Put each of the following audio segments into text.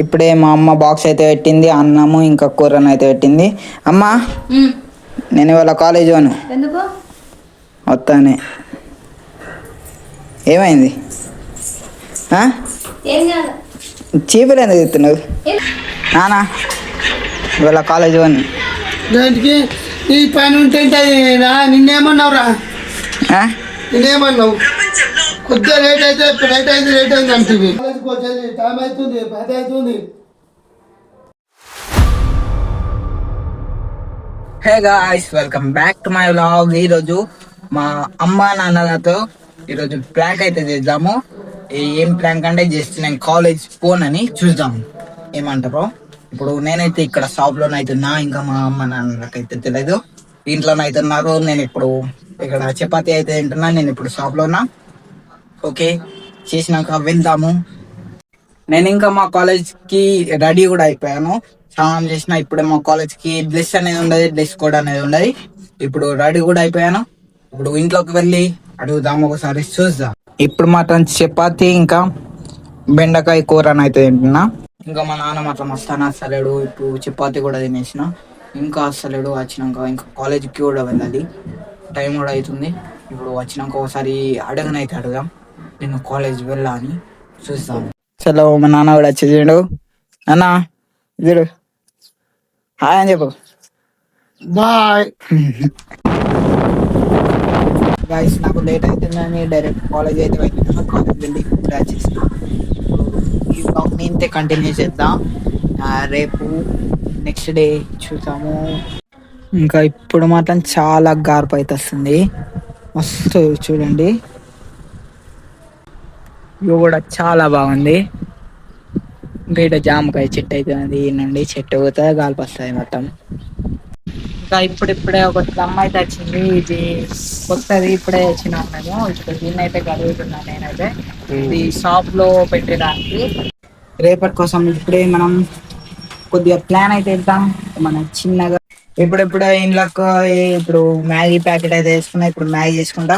ఇప్పుడే మా అమ్మ బాక్స్ అయితే పెట్టింది, అన్నము ఇంకా కూరను అయితే పెట్టింది. అమ్మా, నేను ఇవాళ కాలేజ్ పోను. ఎందుకు? వస్తానే. ఏమైంది? ఏం కాదు. చీపులు ఎందుకు తిత్తున్నావు? నానా, ఇవాళ కాలేజ్ పోను. దానికి నీ పని ఉంటే నిన్నేమన్నావురా? నేనేమన్నావు? కొద్దిగా లేట్ అయింది అంటుంది. టైం అవుతుంది, 10 అవుతుంది. Hey guys, welcome back to my vlog. ఈరోజు మా అమ్మ నాన్నలతో ఈరోజు ప్లాంక్ అయితే చేద్దాము. ఏం ప్లాంక్ అంటే జస్ట్ నేను కాలేజ్ పోనని చూద్దాము. ఏమంటారు? ఇప్పుడు నేనైతే ఇక్కడ షాప్లోనైతున్నా, ఇంకా మా అమ్మ నాన్నలకైతే తెలియదు. ఇంట్లోనైతే ఉన్నారు. నేను ఇప్పుడు ఇక్కడ చపాతీ అయితే తింటున్నా. నేను ఇప్పుడు షాప్లోనా. ఓకే, చేసినాక వెళ్దాము. నేను ఇంకా మా కాలేజ్కి రెడీ కూడా అయిపోయాను. స్నానం చేసిన. ఇప్పుడే మా కాలేజ్కి డ్రెస్ అనేది ఉండదు, డ్రెస్ కోడ్ అనేది ఉండదు. ఇప్పుడు రెడీ కూడా అయిపోయాను. ఇప్పుడు ఇంట్లోకి వెళ్ళి అడుగుదాము, ఒకసారి చూద్దాం. ఇప్పుడు మాత్రం చపాతీ ఇంకా బెండకాయ కూర అయితే తింటున్నా. ఇంకా మా నాన్న మాత్రం వస్తాను అసలేడు. ఇప్పుడు చపాతీ కూడా తినేసిన. ఇంకా అసలేడు. వచ్చినాక ఇంకా కాలేజ్కి కూడా వెళ్ళాలి, టైం కూడా అవుతుంది. ఇప్పుడు వచ్చినాక ఒకసారి అడగనైతే అడుగుదాం, నేను కాలేజ్ వెళ్ళాలని. చూస్తాం. చలో, మా నాన్న కూడా వచ్చేసాడు. అన్న ఇద్దరు హాయ్ అని చెప్పు. బాయ్. గాయస్, నాకు లేట్ అవుతుందని డైరెక్ట్ కాలేజ్ అయితే వెళ్తున్నా. కాలేజ్ వెళ్ళి ఇప్పుడే వచ్చేసిన. ఈ బ్లాగ్ నేనైతే కంటిన్యూ చేద్దాం. రేపు నెక్స్ట్ డే చూద్దాము. ఇంకా ఇప్పుడు మాత్రం చాలా గార్పు అయితే వస్తుంది, మస్తు. చూడండి, ఇవి కూడా చాలా బాగుంది. ఇంకా ఇటు జామకాయ చెట్టు అయితే ఉంది. నుండి చెట్టు పోతే గాలిపి వస్తుంది మొత్తం. ఇంకా ఇప్పుడిప్పుడే ఒక అమ్మ అయితే వచ్చింది. ఇది కొత్తది, ఇప్పుడే వచ్చినాం మేము. ఇప్పుడు దీన్ని అయితే కలుగుతున్నాను నేనైతే. ఇది షాప్ లో పెట్టడానికి రేపటి కోసం ఇప్పుడే మనం కొద్దిగా ప్లాన్ అయితే ఇద్దాం. మనం చిన్నగా ఇప్పుడిప్పుడే ఇంట్లోకి ఇప్పుడు మ్యాగీ ప్యాకెట్ అయితే వేసుకున్నా. ఇప్పుడు మ్యాగీ చేసుకుంటా.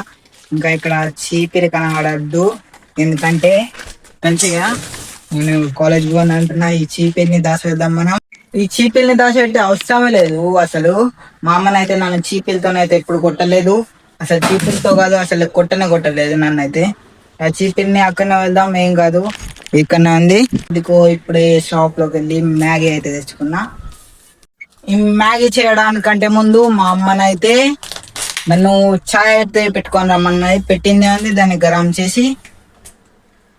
ఇంకా ఇక్కడ చీపిరి కనబడద్దు, ఎందుకంటే మంచిగా నేను కాలేజ్ పోని అంటున్నా. ఈ చీపిల్ని దాచివేద్దాం మనం. ఈ చీపిల్ని దాచిపెట్టే అవసరమే లేదు అసలు. మా అమ్మనైతే నన్ను చీపిలతోనైతే ఎప్పుడు కొట్టలేదు. అసలు చీపిలతో కాదు, అసలు కొట్టలేదు నన్ను అయితే. ఆ చీపిల్ని అక్కడనే వెళ్దాం, ఏం కాదు, ఇక్కడనే ఉంది. ఇదిగో ఇప్పుడే షాప్ లోకి వెళ్ళి మ్యాగీ అయితే తెచ్చుకున్నా. ఈ మ్యాగీ చేయడానికంటే ముందు మా అమ్మనైతే నన్ను ఛాయ్ అయితే పెట్టుకొని రమ్మన్నది. పెట్టింది అంది, దాన్ని గరం చేసి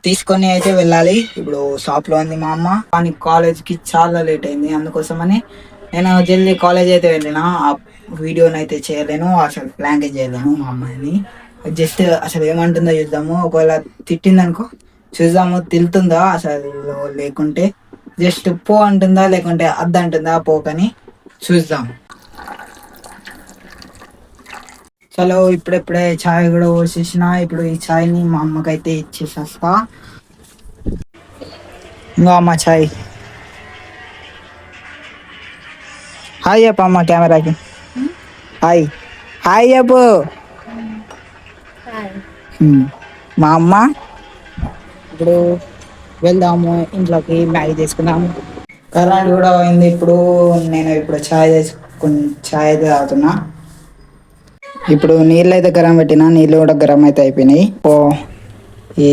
తీసుకొని అయితే వెళ్ళాలి. ఇప్పుడు షాప్ లో ఉంది మా అమ్మ. కానీ కాలేజ్ కి చాలా లేట్ అయింది, అందుకోసమని నేను జల్దీ కాలేజ్ అయితే వెళ్ళిన. ఆ వీడియోని అయితే చేయలేను, అసలు ప్లాన్ చేయలేను మా అమ్మాయిని. జస్ట్ అసలు ఏమంటుందో చూద్దాము. ఒకవేళ తిట్టింది అనుకో, చూద్దాము తిడుతుందా అసలు, లేకుంటే జస్ట్ పో అంటుందా, లేకుంటే అద్దంటుందా పోకని చూద్దాం. చలో, ఇప్పుడెప్పుడే ఛాయ్ కూడా పోసేసిన. ఇప్పుడు ఈ ఛాయ్ని మా అమ్మకైతే ఇచ్చేసేస్తా. ఇంకా అమ్మ ఛాయ్. హాయ్ చెప్ప అమ్మ కెమెరాకి. హాయ్ హాయ్ చెప్పు. మా అమ్మ ఇప్పుడు వెళ్దాము ఇంట్లోకి, మ్యాగీ చేసుకుందాము. కరెంట్ కూడా పోయింది. ఇప్పుడు నేను ఛాయ్ ఛాయ్ అయితే తాగుతున్నా. ఇప్పుడు నీళ్ళు అయితే గరం పెట్టినా, నీళ్ళు కూడా గరం అయితే అయిపోయినాయి. ఓ ఈ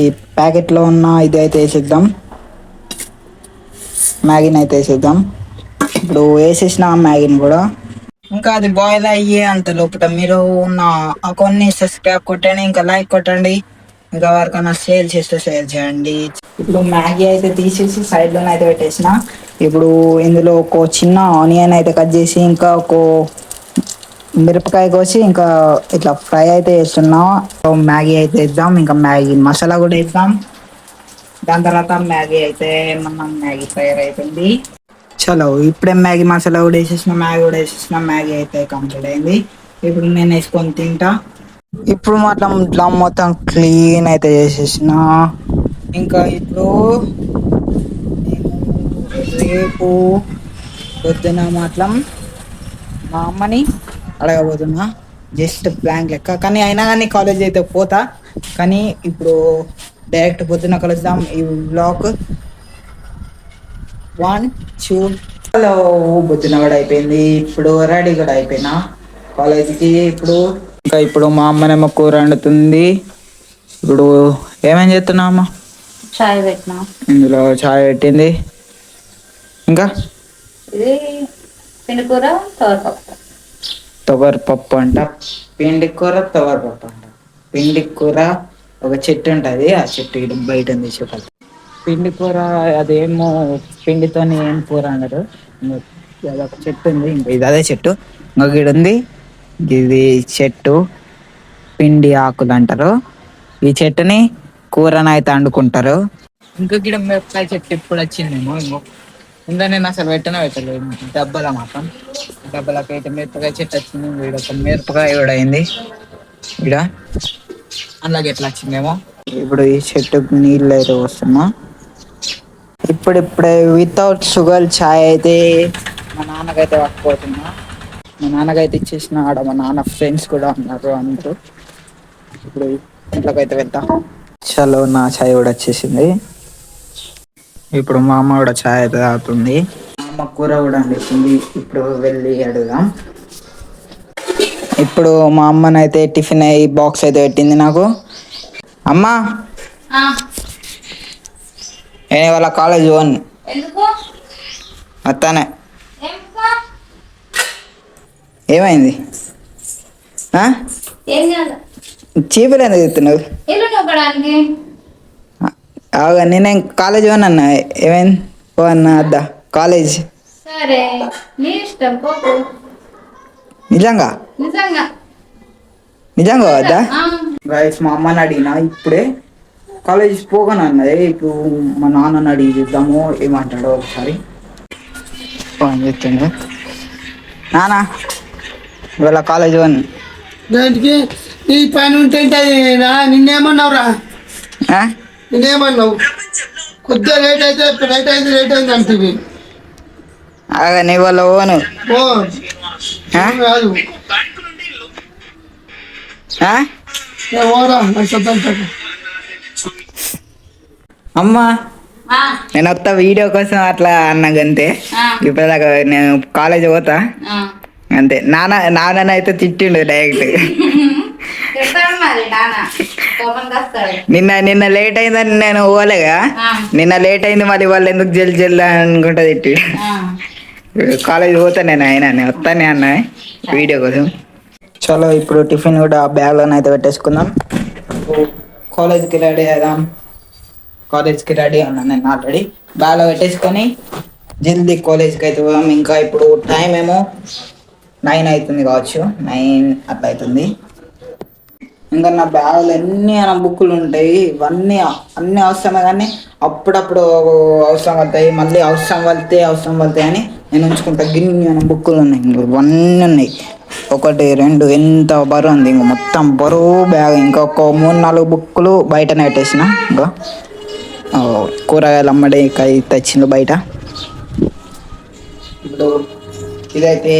ఈ ప్యాకెట్లో ఉన్న ఇది అయితే వేసేద్దాం, మ్యాగీని అయితే వేసేద్దాం. ఇప్పుడు వేసేసిన మ్యాగీని కూడా. ఇంకా అది బాయిల్ అయ్యి అంత లోపల మీరు నా అకౌంట్ని సబ్స్క్రైబ్ కొట్టండి, ఇంకా లైక్ కొట్టండి, ఇంకా ఎవరికైనా సేల్ చేస్తే సేల్ చేయండి. ఇప్పుడు మ్యాగీ అయితే తీసేసి సైడ్లోనే అయితే పెట్టేసిన. ఇప్పుడు ఇందులో ఒక చిన్న ఆనియన్ అయితే కట్ చేసి, ఇంకా ఒక మిరపకాయ కోసి, ఇంకా ఇట్లా ఫ్రై అయితే వేస్తున్నాం. మ్యాగీ అయితే వేద్దాం, ఇంకా మ్యాగీ మసాలా కూడా వేద్దాం. దాని తర్వాత మ్యాగీ అయితే మనం మ్యాగీ తయారు అయిపోయింది. చలో, ఇప్పుడే మ్యాగీ మసాలా కూడా వేసేసిన, మ్యాగీ అయితే కంప్లీట్ అయింది. ఇప్పుడు నేను వేసుకొని తింటా. ఇప్పుడు మాత్రం ఇట్లా మొత్తం క్లీన్ అయితే చేసేసిన. ఇంకా ఇప్పుడు రేపు పొద్దున మాత్రం మా అమ్మని అడగబోతున్నా, జస్ట్ ప్లాన్ లెక్క. కానీ అయినా కానీ కాలేజ్ అయితే పోతా. కానీ ఇప్పుడు డైరెక్ట్ పొద్దున కలుద్దాం. ఈ బ్లాగ్ వన్ టూ. హలో, బుద్ధిన కూడా అయిపోయింది. ఇప్పుడు రెడీ కూడా అయిపోయినా కాలేజీకి. ఇప్పుడు మా అమ్మనేమో కూర వండుతుంది. ఇప్పుడు ఏమేం చేస్తున్నావు అమ్మ? చాయ్ పెట్టినా. ఇందులో చాయ్ పెట్టింది. ఇంకా ఇది పిండి కూర తోరపప్పు. తొగరపప్పు అంట. పిండి కూర తొగరపప్పు అంట. పిండి కూర ఒక చెట్టు ఉంటుంది, ఆ చెట్టు ఇటు బయట ఉంది చెప్పాలి. పిండి కూర అదేమో పిండితోని ఏం కూర అన్నారు. అదొక చెట్టు ఉంది, ఇంకా ఇది అదే చెట్టు. ఇంకొక ఇది ఉంది, ఇది చెట్టు పిండి ఆకులు అంటారు. ఈ చెట్టుని కూరనైతే వండుకుంటారు. ఇంకా గిడ మిరపకాయ చెట్టు ఇప్పుడు వచ్చిందేమో. ఇందా నేను అసలు పెట్టలేదు డబ్బాల మాత్రం. డబ్బాలకి అయితే మిరపకాయ చెట్టు వచ్చింది. వీడ ఒక మిరపకాయ కూడా అయింది. ఇక్కడ అలాగే ఎట్లా వచ్చిందేమో. ఇప్పుడు ఈ చెట్టుకు నీళ్ళు అయితే వస్తున్నా. ఇప్పుడిప్పుడే వితౌట్ షుగర్ ఛాయ్ అయితే మా నాన్నకైతే పట్టుకుపోతున్నా. మా నాన్నకైతే ఇచ్చేసిన. ఆడ మా నాన్న ఫ్రెండ్స్ కూడా ఉన్నారు అందరూ. ఇప్పుడు ఇంట్లోకైతే వెళ్తా. చలో, నా ఛాయ్ కూడా వచ్చేసింది. ఇప్పుడు మా అమ్మ కూడా ఛాయ్ అయితే తాగుతుంది. మా అమ్మ కూర కూడా అందిస్తుంది. ఇప్పుడు వెళ్ళి అడుగుదాం. ఇప్పుడు మా అమ్మనైతే టిఫిన్ అయ్యి బాక్స్ అయితే పెట్టింది నాకు. అమ్మా, నేను వాళ్ళ కాలేజ్ పోను. అత్తానే. ఏమైంది? చీపులు ఎందుకు చెప్తున్నావు? నేను కాలేజ్ పోను అన్న. ఏమైంది? పో అన్న అద్దా కాలేజ్. సరే, నీ ఇష్టం. నిజంగా నిజంగా వద్దా? గైస్, మా అమ్మని అడిగినా ఇప్పుడే కాలేజ్ పోగాను అన్నది. ఇప్పుడు మా నాన్నని అడిగి చూద్దాము ఏమంటాడో ఒకసారి. ఫోన్ చేస్తుండే. నానా, ఇవాళ కాలేజ్ పోను. దానికి నీ పని ఉంటే నిన్నేమన్నావురా? నేనేమన్నావు? కొద్దిగా లేట్ అయితే అంటుంది. నీ వాళ్ళ పోను. కాదు అమ్మా, నేను వస్తా వీడియో కోసం అట్లా అన్నాగంతే. ఇప్పటిదాకా నేను కాలేజ్ పోతా అంతే. నాన్ననైతే తిట్టిండు డైరెక్ట్. నిన్న లేట్ అయిందని నేను పోలేగా. నిన్న లేట్ అయింది, మరి వాళ్ళు ఎందుకు జల్ది అనుకుంటా తిట్టి. కాలేజ్ పోతా నేను వస్తానే అన్న వీడియో కోసం. చలో, ఇప్పుడు టిఫిన్ కూడా బ్యాగ్లోనైతే పెట్టేసుకుందాం. కాలేజ్కి రెడీ అవుదాం. కాలేజ్కి రెడీ ఉన్నాను నేను ఆల్రెడీ. బ్యాగ్లో పెట్టేసుకొని జల్దీ కాలేజ్కి అయితే పోదాం. ఇంకా ఇప్పుడు టైం ఏమో 9 అవుతుంది కావచ్చు, 9 అట్లా అవుతుంది. ఇంకా నా బ్యాగులు ఎన్ని బుక్కులు ఉంటాయి. అన్నీ అవసరమే, కానీ అప్పుడప్పుడు అవసరం పడతాయి. మళ్ళీ అవసరం పడతాయి అని నేను ఉంచుకుంటా. గిన్ని బుక్కులు ఉన్నాయి, ఇవన్నీ ఉన్నాయి. 1 2 ఎంత బరువు ఉంది. ఇంక మొత్తం బరువు బ్యాగ్. ఇంకొక 3 4 బుక్కులు బయటనే పెట్టేసిన. ఇంకా కూరగాయలు అమ్మడికాయ తెచ్చిండు బయట. ఇప్పుడు ఇదైతే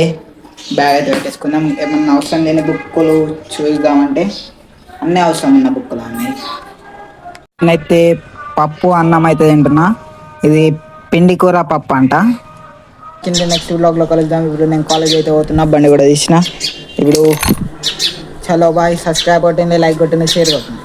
బ్యాగ్ అయితే పెట్టేసుకుందాం. ఏమన్నా అవసరం లేని బుక్కులు చూద్దామంటే అన్నీ అవసరం ఉన్న బుక్కులు అన్నీ. నేనైతే పప్పు అన్నం అయితే తింటున్నా. ఇది పిండి కూర పప్పు అంట. కింద నెక్స్ట్ బ్లాగ్లో కలుద్దాం. ఇప్పుడు నేను కాలేజ్ అయితే పోతున్నా, బండి కూడా తీసిన. ఇప్పుడు చలో బాయ్. సబ్స్క్రైబ్ కొట్టండి, లైక్ కొట్టండి, షేర్ కొట్టండి.